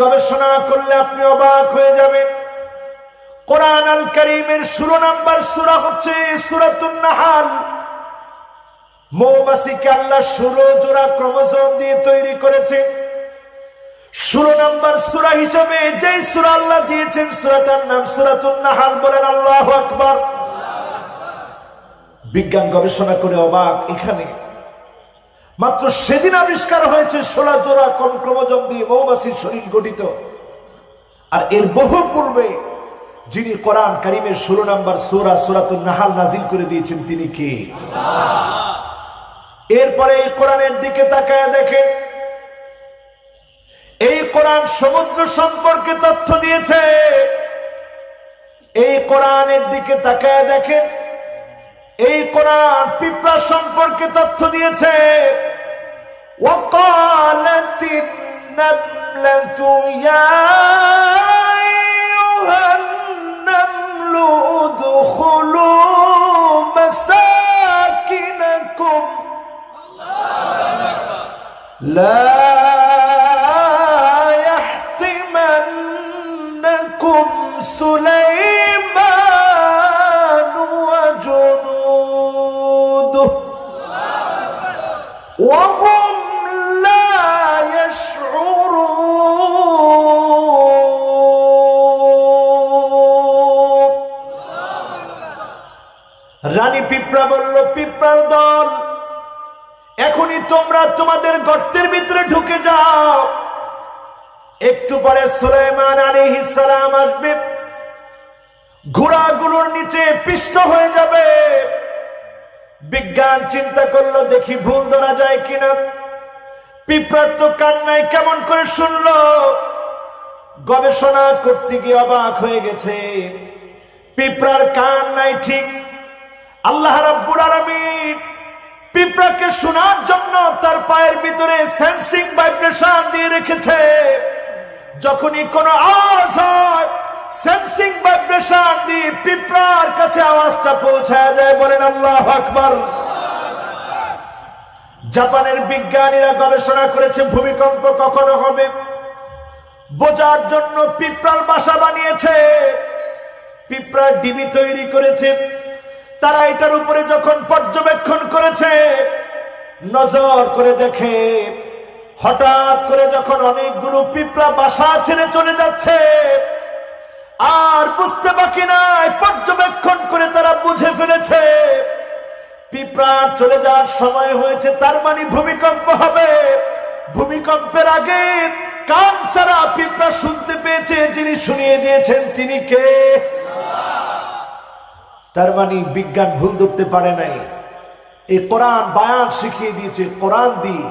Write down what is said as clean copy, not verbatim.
গবেষণা করলে আপনি অবাক হয়ে যাবেন। কোরআন আল কারীমের 16 নম্বর সূরা হচ্ছে সূরাতুন নাহাল। মৌমাছিকে আল্লাহ 16 জোড়া ক্রোমোজোম দিয়ে তৈরি করেছে। 16 নম্বর সূরা হিসেবে যে সূরা আল্লাহ দিয়েছেন সূরাটার নাম সূরাতুন নাহাল। বলেন আল্লাহু আকবার। বিজ্ঞান গবেষণা করে অবাক, এখানে মাত্র সেদিন আবিষ্কার হয়েছে 16 জোড়া ক্রোমোজোম দিয়ে মৌমাছির শরীর গঠিত। আর এর বহু পূর্বে যিনি কোরআন কারীমের 16 নম্বর সূরা সূরাতুন নাহাল নাজিল করে দিয়েছেন তিনি কে? আল্লাহ। এরপরে এই কোরআনের দিকে তাকায় দেখেন, এই কোরআন সমুদ্র সম্পর্কে তথ্য দিয়েছে। এই কোরআনের দিকে তাকায় দেখেন, এই কোরআন পিঁপড়া সম্পর্কে তথ্য দিয়েছে। ওয়াকালাতিন নামলাতু ইয়া আইয়ুহান নামলু উদখুলু মাসাকিনাকুম লা ইয়াহতিমান্নাকুম সুলাইমান ওয়া জুনুদুহু ওয়া হুম লা ইয়াশউরুন। রানী পিঁপড়া বলল, পিঁপড়ার দল, এখনই তোমরা তোমাদের গর্তের ভিতরে ঢুকে যাও। একটু পরে সুলাইমান আলাইহিস সালাম আসবে, ঘোড়াগুলোর নিচে পিষ্ট হয়ে যাবে। বিজ্ঞান চিন্তা করলো, দেখি ভুল ধরা যায় কিনা। পিঁপড়ার তো কান্নায় কেমন করে শুনলো। গবেষণা করতে গিয়ে অবাক হয়ে গেছে, পিঁপড়ার কান নাই ঠিক। আল্লাহ রাব্বুল আলামিন পিঁপড়াকে শোনার জন্য তার পায়ের ভিতরে সেন্সিং ভাইব্রেশন দিয়ে রেখেছে। যখনই কোনো আওয়াজ হয়, সেন্সিং ভাইব্রেশন দিয়ে পিঁপড়ার কাছে আওয়াজটা পৌঁছায় যায়। বলেন আল্লাহু আকবার। জাপানের বিজ্ঞানীরা গবেষণা করেছে ভূমিকম্প কখনো হবে বোঝার জন্য পিঁপড়ার বাসা বানিয়েছে, পিঁপড়ার ডিবি তৈরি করেছে। তারা এটার উপরে যখন পর্যবেক্ষণ করেছে, নজর করে দেখে হঠাৎ করে যখন অনেকগুলো পিঁপড়া বাসা ছেড়ে চলে যাচ্ছে, আর বুঝতে বাকি নাই, পর্যবেক্ষণ করে তারা বুঝে ফেলেছে পিঁপড়ার চলে যাওয়ার সময় হয়েছে, তার মানে ভূমিকম্প হবে। ভূমিকম্পের আগে কান সারা পিঁপড়া শুনতে পেয়েছে, যিনি শুনিয়ে দিয়েছেন তিনি কে? তার মানে বিজ্ঞান ভুল ধরতে পারে নাই। এই কোরআন বায়ান শিখিয়ে দিয়েছে, কোরআন দিয়ে।